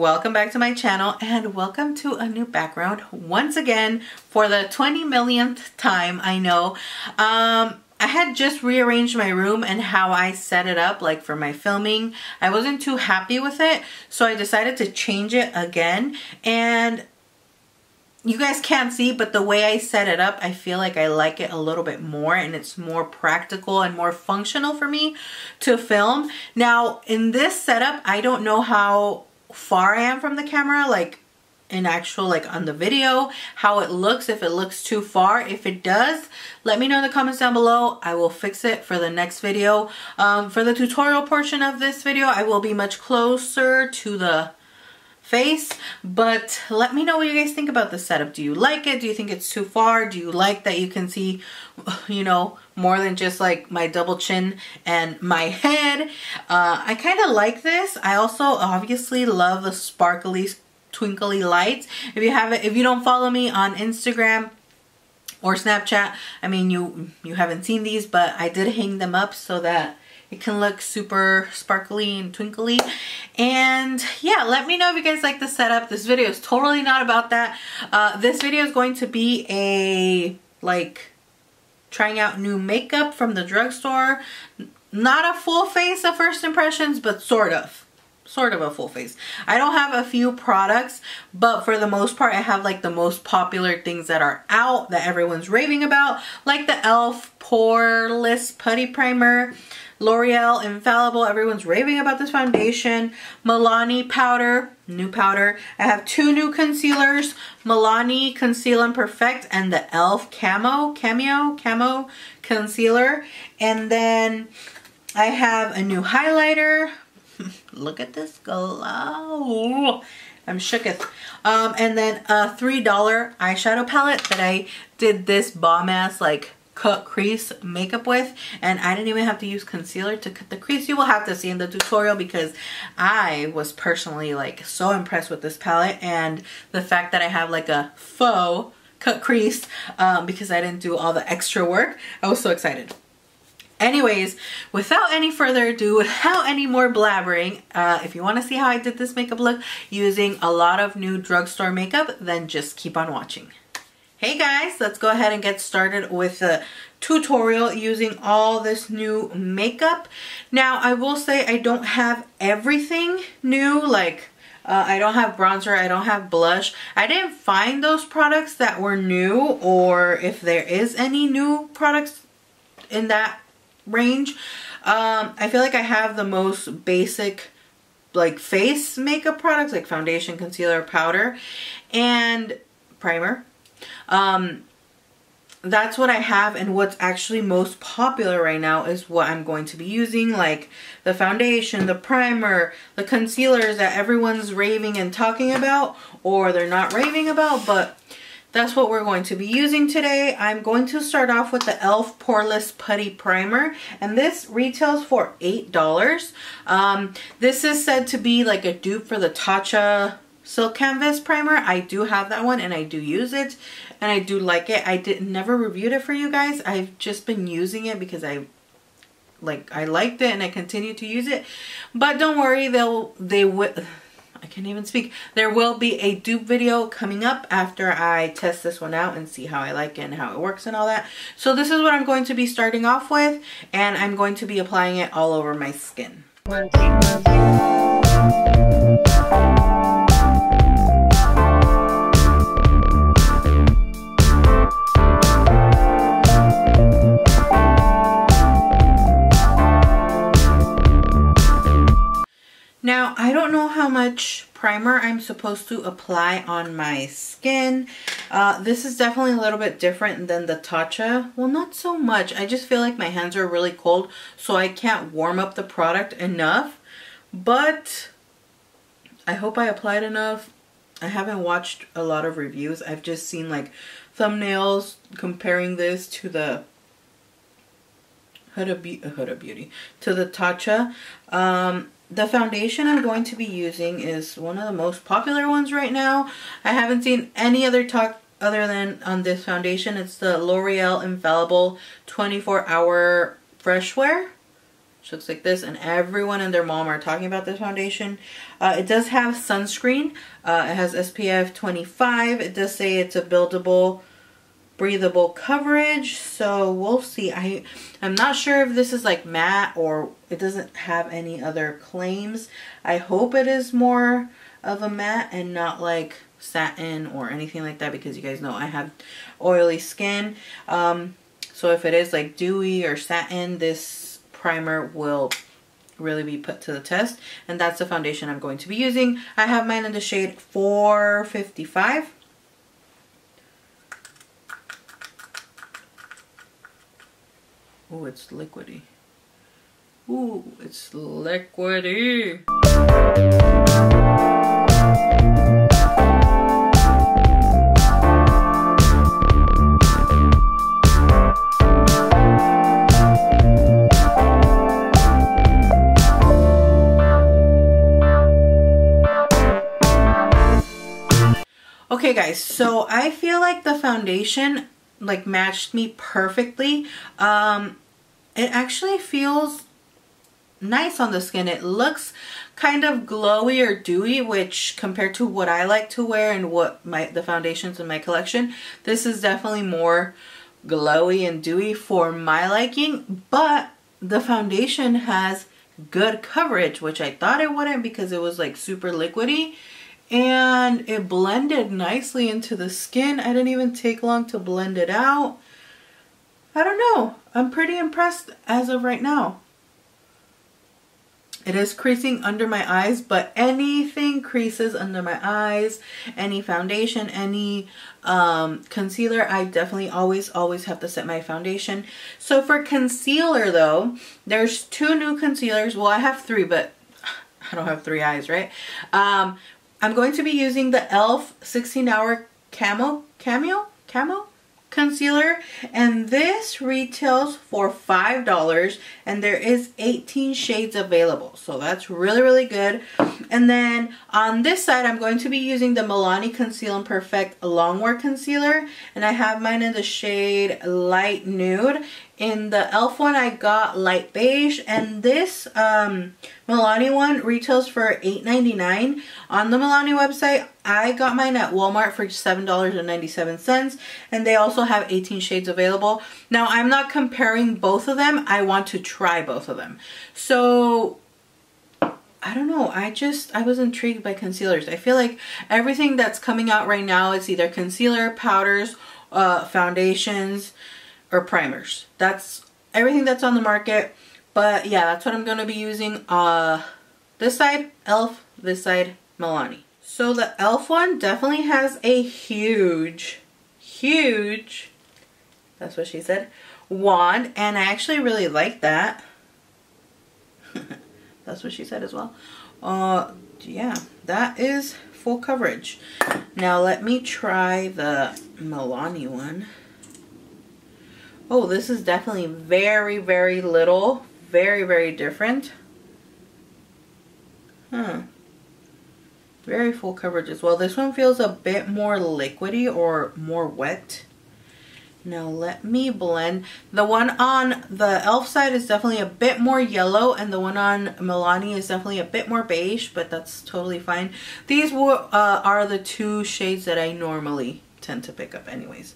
welcome back to my channel and welcome to a new background once again for the 20 millionth time. I know I had just rearranged my room and how I set it up, like for my filming. I wasn't too happy with it, so I decided to change it again. And you guys can't see, but the way I set it up, I feel like I like it a little bit more and it's more practical and more functional for me to film. Now, in this setup, I don't know how far I am from the camera, like in actual, like on the video, how it looks, if it looks too far. If it does, let me know in the comments down below. I will fix it for the next video. For the tutorial portion of this video, I will be much closer to the face, but let me know what you guys think about the setup. Do you like it? Do you think it's too far? Do you like that you can see, you know, more than just like my double chin and my head? I kind of like this. I also obviously love the sparkly, twinkly lights. If you don't follow me on Instagram or Snapchat, I mean, you haven't seen these, but I did hang them up so that it can look super sparkly and twinkly. And yeah, let me know if you guys like the setup. This video is totally not about that. This video is going to be a like trying out new makeup from the drugstore. Not a full face of first impressions, but sort of a full face. I don't have a few products, but for the most part I have like the most popular things that are out that everyone's raving about, like the e.l.f. Poreless Putty Primer, L'Oreal Infallible, everyone's raving about this foundation, Milani powder, new powder. I have two new concealers, Milani Conceal and Perfect and the e.l.f. Camo concealer. And then I have a new highlighter. Look at this glow. I'm shooketh. And then a $3 eyeshadow palette that I did this bomb ass like cut crease makeup with, and I didn't even have to use concealer to cut the crease. You will have to see in the tutorial because I was personally like so impressed with this palette and the fact that I have like a faux cut crease because I didn't do all the extra work. I was so excited. Anyways, without any further ado, without any more blabbering, if you want to see how I did this makeup look using a lot of new drugstore makeup, then just keep on watching. Hey guys, let's go ahead and get started with the tutorial using all this new makeup. Now, I will say I don't have everything new, like I don't have bronzer, I don't have blush. I didn't find those products that were new, or if there is any new products in that range. I feel like I have the most basic like face makeup products, like foundation, concealer, powder, and primer. That's what I have, and what's actually most popular right now is what I'm going to be using, like the foundation, the primer, the concealers that everyone's raving and talking about, or they're not raving about, but that's what we're going to be using today. I'm going to start off with the e.l.f. Poreless Putty Primer, and this retails for $8. This is said to be like a dupe for the Tatcha Silk Canvas Primer. I do have that one and I do use it and I do like it. I never reviewed it for you guys. I've just been using it because I liked it and I continue to use it. But don't worry, I can't even speak. There will be a dupe video coming up after I test this one out and see how I like it and how it works and all that. So this is what I'm going to be starting off with, and I'm going to be applying it all over my skin. Now, I don't know how much primer I'm supposed to apply on my skin. This is definitely a little bit different than the Tatcha. Well, not so much. I just feel like my hands are really cold, so I can't warm up the product enough. But I hope I applied enough. I haven't watched a lot of reviews. I've just seen like thumbnails comparing this to the Huda Beauty, to the Tatcha. The foundation I'm going to be using is one of the most popular ones right now. I haven't seen any other talk other than on this foundation. It's the L'Oreal Infallible 24 Hour Fresh Wear. which looks like this, and everyone and their mom are talking about this foundation. It does have sunscreen. It has SPF 25. It does say it's a buildable, breathable coverage, so we'll see. I'm not sure if this is like matte or it doesn't have any other claims. I hope it is more of a matte and not like satin or anything like that, because you guys know I have oily skin. So if it is like dewy or satin, this primer will really be put to the test, and that's the foundation I'm going to be using. I have mine in the shade 455. Oh, it's liquidy. Ooh, it's liquidy. Okay guys, so I feel like the foundation like matched me perfectly. It actually feels nice on the skin. It looks kind of glowy or dewy, which compared to what I like to wear and what the foundations in my collection, this is definitely more glowy and dewy for my liking. But the foundation has good coverage, which I thought it wouldn't because it was like super liquidy, and it blended nicely into the skin. I didn't even take long to blend it out. I don't know. I'm pretty impressed as of right now. It is creasing under my eyes, but anything creases under my eyes, any foundation, any concealer, I definitely always have to set my foundation. So for concealer though, there's 2 new concealers. Well, I have 3, but I don't have 3 eyes, right? I'm going to be using the e.l.f. 16-hour Camo concealer, and this retails for $5, and there is 18 shades available, so that's really good. And then on this side, I'm going to be using the Milani Conceal and Perfect Longwear Concealer, and I have mine in the shade Light Nude. In the e.l.f. one, I got Light Beige, and this Milani one retails for $8.99. On the Milani website, I got mine at Walmart for $7.97, and they also have 18 shades available. Now, I'm not comparing both of them. I want to try both of them. So, I don't know. I was intrigued by concealers. I feel like everything that's coming out right now is either concealer, powders, foundations, or primers. That's everything that's on the market. But yeah, that's what I'm going to be using. This side, e.l.f., this side, Milani. So the e.l.f. one definitely has a huge, that's what she said, wand. And I actually really like that. That's what she said as well. Yeah, that is full coverage. Now let me try the Milani one. Oh, this is definitely very little. Very different. Very full coverage as well. This one feels a bit more liquidy or more wet. Now let me blend. The one on the e.l.f. side is definitely a bit more yellow, and the one on Milani is definitely a bit more beige, but that's totally fine. These are the 2 shades that I normally tend to pick up anyways.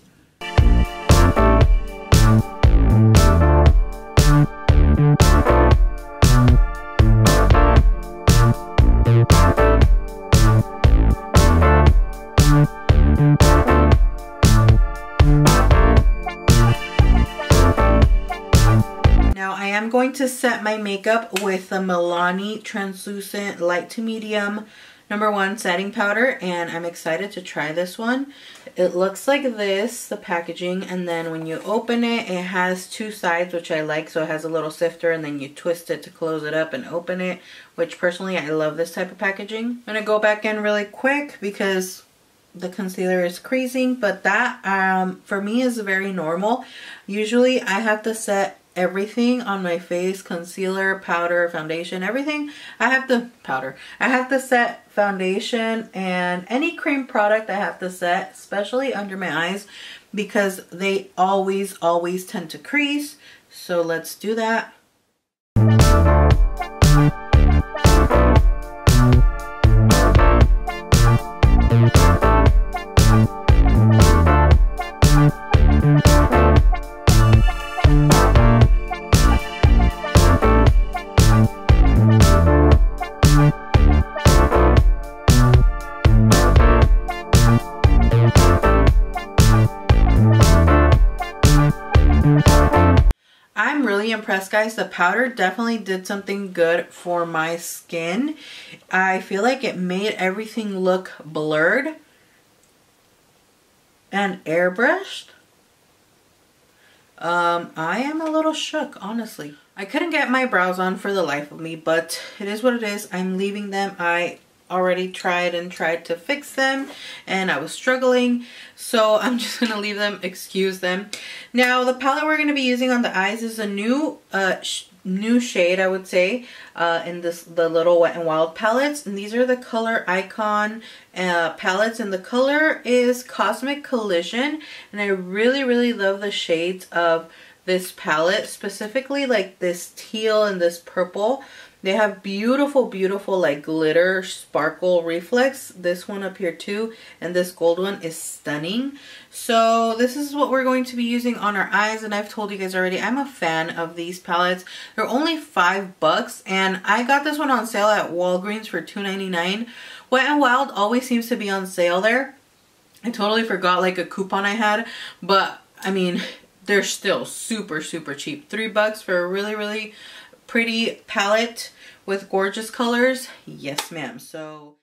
Now I am going to set my makeup with the Milani Translucent Light to Medium #1 setting powder, and I'm excited to try this one. It looks like this, the packaging, and then when you open it, it has 2 sides, which I like. So it has a little sifter, and then you twist it to close it up and open it, which personally I love this type of packaging. I'm gonna go back in really quick because the concealer is creasing, but that for me is very normal. Usually I have to set everything on my face, concealer, powder, foundation, everything. I have to set foundation, and any cream product I have to set, especially under my eyes, because they always tend to crease. So let's do that. really impressed, guys. The powder definitely did something good for my skin. I feel like it made everything look blurred and airbrushed. I am a little shook, honestly. I couldn't get my brows on for the life of me, but it is what it is. I'm leaving them. I already tried to fix them and I was struggling, so I'm just gonna leave them, excuse them. Now the palette we're gonna be using on the eyes is a new shade, I would say, in the little Wet n Wild palettes, and these are the Color Icon palettes, and the color is Cosmic Collision, and I really love the shades of this palette, specifically like this teal and this purple. They have beautiful like glitter sparkle reflex. This one up here too, and this gold one is stunning. So this is what we're going to be using on our eyes, and I've told you guys already, I'm a fan of these palettes. They're only $5, and I got this one on sale at Walgreens for $2.99. Wet n Wild always seems to be on sale there. I totally forgot like a coupon I had, but I mean, they're still super cheap. $3 for a really pretty palette with gorgeous colors. Yes, ma'am. So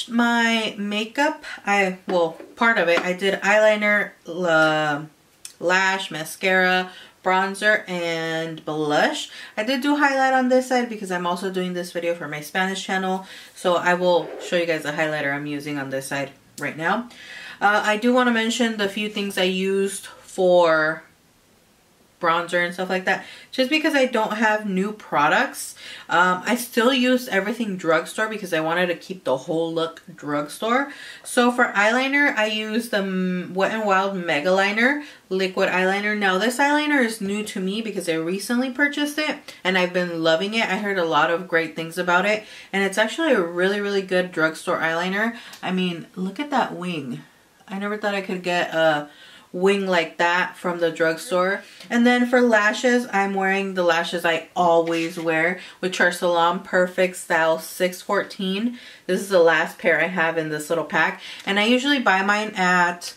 my makeup. Well, part of it, I did eyeliner, lash, mascara, bronzer, and blush. I did do highlight on this side because I'm also doing this video for my Spanish channel, so I will show you guys the highlighter I'm using on this side right now. I do want to mention the few things I used for bronzer and stuff like that, just because I don't have new products. I still use everything Drugstore because I wanted to keep the whole look Drugstore. So for eyeliner, I use the Wet n Wild Mega Liner liquid eyeliner. Now this eyeliner is new to me because I recently purchased it and I've been loving it. I heard a lot of great things about it, and it's actually a really good Drugstore eyeliner. I mean, look at that wing. I never thought I could get a wing like that from the Drugstore. And then for lashes, I'm wearing the lashes I always wear, which are Salon Perfect Style 614. This is the last pair I have in this little pack, and I usually buy mine at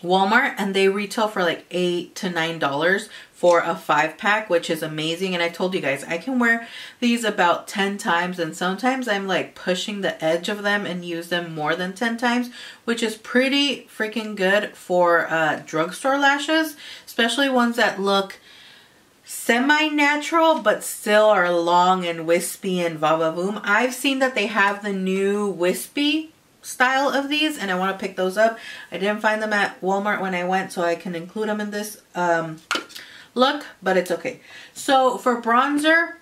Walmart, and they retail for like $8 to $9 for a 5-pack, which is amazing. And I told you guys, I can wear these about 10 times, and sometimes I'm like pushing the edge of them and use them more than 10 times, which is pretty freaking good for Drugstore lashes, especially ones that look semi-natural but still are long and wispy and va-va-voom. I've seen that they have the new wispy style of these, and I want to pick those up. I didn't find them at Walmart when I went, so I can include them in this look, but it's okay. So for bronzer,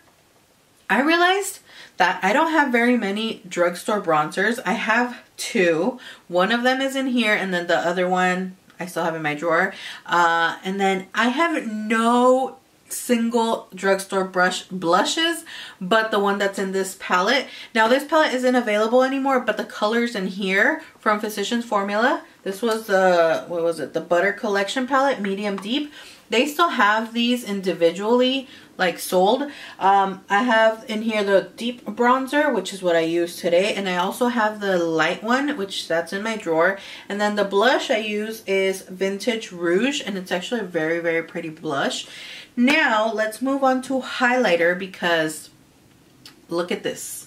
I realized that I don't have very many Drugstore bronzers. I have 2. One of them is in here, and then the other one I still have in my drawer. And then I have no single drugstore blushes, but the one that's in this palette. Now this palette isn't available anymore, but the colors in here from Physicians Formula, this was the, what was it, the Butter Collection palette, medium deep. They still have these individually, like sold. I have in here the deep bronzer, which is what I use today, and I also have the light one, which that's in my drawer. And then the blush I use is Vintage Rouge, and it's actually a very, very pretty blush. Now let's move on to highlighter, because look at this.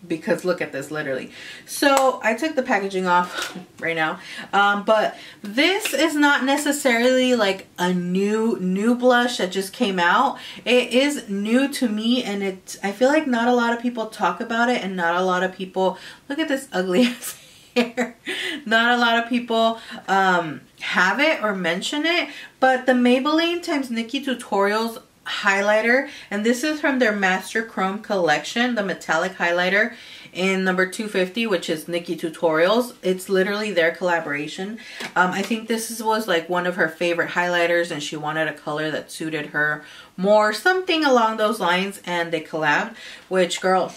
Because look at this, literally. So I took the packaging off right now, but this is not necessarily like a new blush that just came out. It is new to me, and I feel like not a lot of people talk about it, and not a lot of people, look at this ugly ass hair. Not a lot of people have it or mention it, but the Maybelline x Nikkie Tutorials highlighter, and this is from their Master Chrome collection, the metallic highlighter in number 250, which is Nikkie Tutorials. It's literally their collaboration. I think this was like one of her favorite highlighters, and she wanted a color that suited her more, something along those lines, and they collabed, which, girl,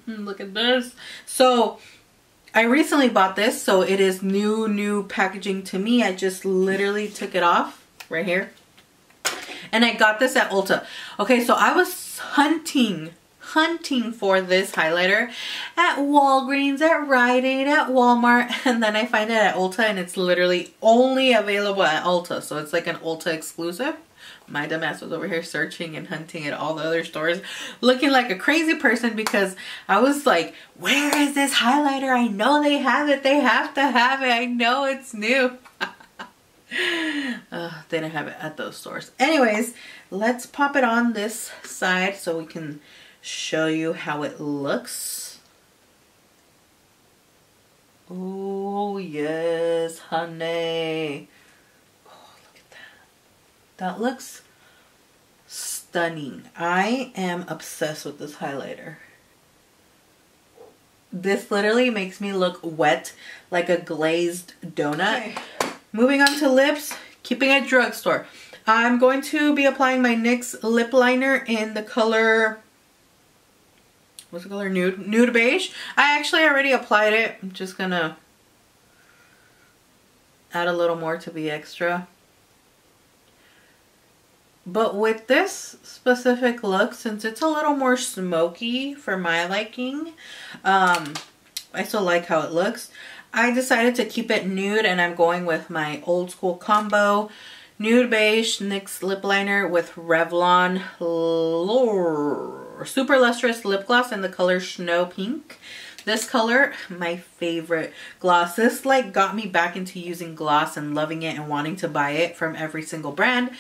look at this. So I recently bought this, so it is new packaging to me. I just literally took it off right here. And I got this at Ulta. Okay, so I was hunting for this highlighter at Walgreens, at Rite Aid, at Walmart, and then I find it at Ulta, and it's literally only available at Ulta. So it's like an Ulta exclusive. My dumbass was over here searching and hunting at all the other stores, looking like a crazy person, because I was like, where is this highlighter? I know they have it. They have to have it. I know it's new. They didn't have it at those stores. Anyways, let's pop it on this side so we can show you how it looks. Oh yes, honey. Oh, look at that. That looks stunning. I am obsessed with this highlighter. This literally makes me look wet like a glazed donut. Okay. Moving on to lips, keeping it drugstore. I'm going to be applying my NYX lip liner in the color, what's the color? Nude beige. I actually already applied it. I'm just gonna add a little more to be extra. But with this specific look, since it's a little more smoky for my liking, I still like how it looks. I decided to keep it nude, and I'm going with my old school combo nude beige NYX lip liner with Revlon Super Lustrous Lip Gloss in the color Snow Pink. This color, my favorite gloss. This like got me back into using gloss and loving it and wanting to buy it from every single brand.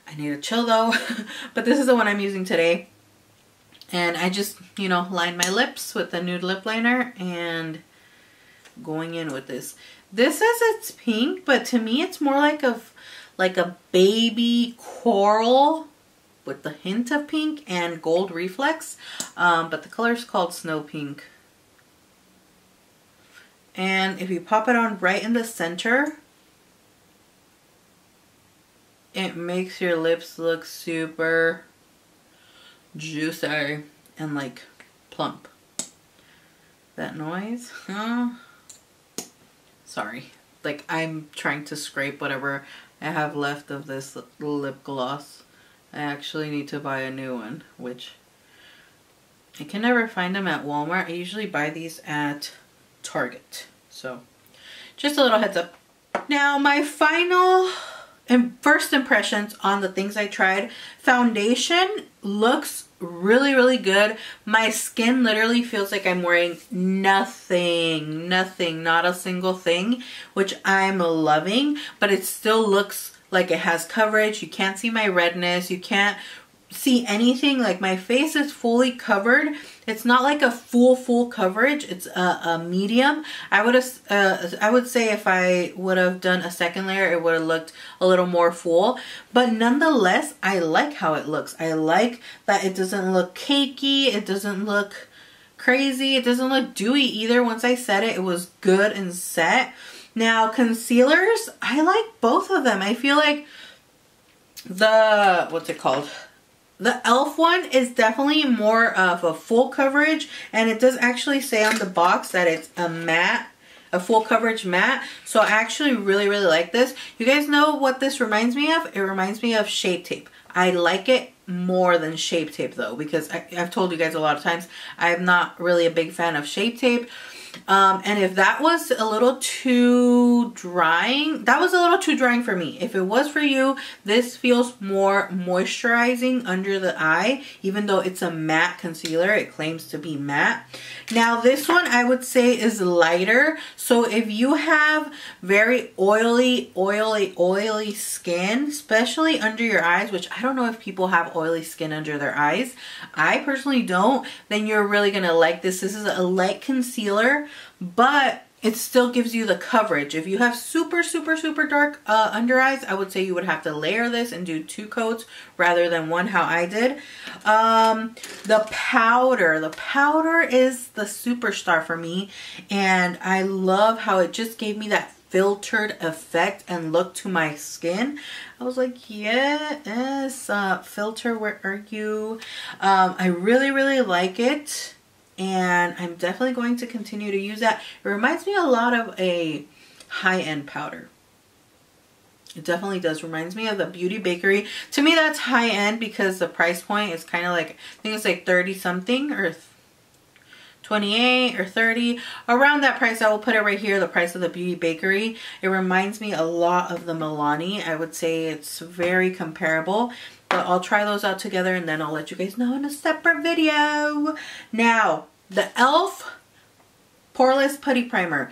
I need to chill though, but this is the one I'm using today. And I just, you know, lined my lips with the nude lip liner and going in with this. This says it's pink, but to me it's more like a baby coral with the hint of pink and gold reflex. But the color is called Snow Pink. And if you pop it on right in the center, it makes your lips look super juicy and like plump. That noise? Huh? Sorry, like I'm trying to scrape whatever I have left of this lip gloss. I actually need to buy a new one, which I can never find them at Walmart. I usually buy these at Target. So just a little heads up. Now my final and first impressions on the things I tried. Foundation looks really good. My skin literally feels like I'm wearing nothing, not a single thing, which I'm loving, but it still looks like it has coverage. You can't see my redness, you can't see anything. Like my face is fully covered. It's not like a full coverage. It's a medium. I would say if I would have done a second layer, it would have looked a little more full. But nonetheless, I like how it looks. I like that it doesn't look cakey. It doesn't look crazy. It doesn't look dewy either. Once I set it, it was good and set. Now concealers, I like both of them. I feel like what's it called? The e.l.f. one is definitely more of a full coverage, and it does actually say on the box that it's a matte, a full coverage matte. So I actually really like this. You guys know what this reminds me of? It reminds me of Shape Tape. I like it more than Shape Tape though, because I've told you guys a lot of times I'm not really a big fan of Shape Tape. And if that was a little too drying, that was a little too drying for me. If it was for you, this feels more moisturizing under the eye, even though it's a matte concealer. It claims to be matte. Now this one I would say is lighter. So if you have very oily skin, especially under your eyes, which I don't know if people have oily skin under their eyes. I personally don't. Then you're really gonna like this. This is a light concealer, but it still gives you the coverage. If you have super dark under eyes, I would say you would have to layer this and do 2 coats rather than 1, how I did. The powder is the superstar for me, and I love how it just gave me that filtered effect and look to my skin. I was like, yes, filter, where are you? I really like it, and I'm definitely going to continue to use that. It reminds me a lot of a high-end powder. It definitely does. Reminds me of the Beauty Bakery. To me, that's high-end because the price point is kind of like, I think it's like 30 something or 28 or 30. Around that price. I will put it right here, the price of the Beauty Bakery. It reminds me a lot of the Milani. I would say it's very comparable. But I'll try those out together and then I'll let you guys know in a separate video. Now, the e.l.f. Poreless Putty Primer.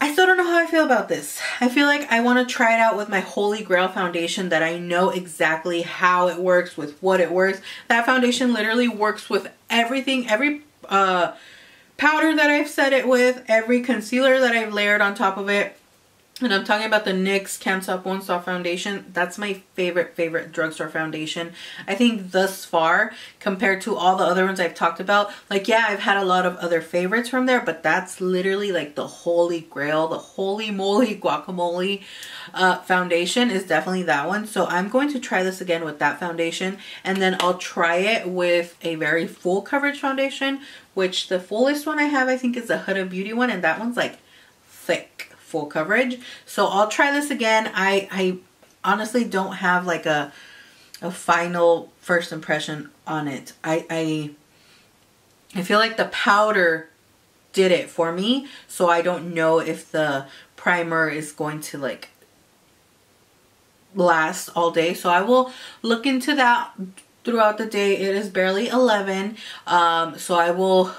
I still don't know how I feel about this. I feel like I want to try it out with my Holy Grail foundation that I know exactly how it works, with what it works. That foundation literally works with everything, every powder that I've set it with, every concealer that I've layered on top of it. And I'm talking about the NYX Can't Stop Won't Stop foundation. That's my favorite drugstore foundation. I think thus far, compared to all the other ones I've talked about, like, yeah, I've had a lot of other favorites from there, but that's literally like the holy grail, the holy moly guacamole foundation is definitely that one. So I'm going to try this again with that foundation, and then I'll try it with a very full coverage foundation, which the fullest one I have, I think, is the Huda Beauty one, and that one's like thick. Full coverage. So I'll try this again. I honestly don't have like a final first impression on it. I feel like the powder did it for me, so I don't know if the primer is going to like last all day. So I will look into that throughout the day. It is barely 11, so I will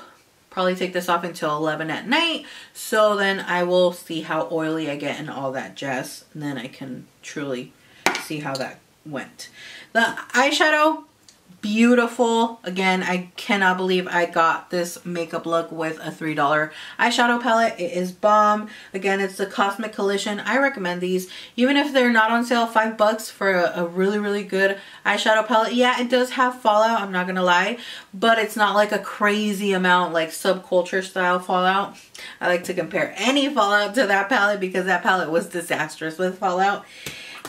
probably take this off until 11 at night. So then I will see how oily I get and all that jazz. And then I can truly see how that went. The eyeshadow, beautiful. Again, I cannot believe I got this makeup look with a $3 eyeshadow palette. It is bomb. Again, it's the Cosmic Collision. I recommend these, even if they're not on sale. $5 for a really good eyeshadow palette. Yeah, it does have fallout, I'm not gonna lie, but it's not like a crazy amount like Subculture style fallout. I like to compare any fallout to that palette because that palette was disastrous with fallout.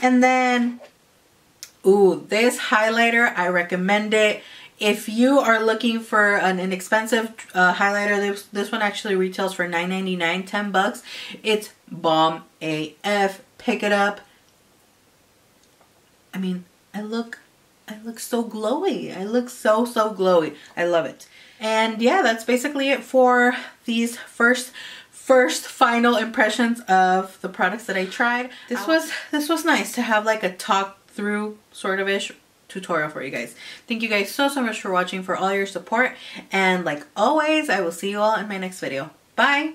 And then, ooh, this highlighter, I recommend it. If you are looking for an inexpensive highlighter, this one actually retails for $9.99, $10. It's bomb AF. Pick it up. I mean, I look so glowy. I look so glowy. I love it. And yeah, that's basically it for these first final impressions of the products that I tried. This was nice to have like a talk through sort of ish tutorial for you guys. Thank you guys so much for watching, for all your support, and like always, I will see you all in my next video. Bye.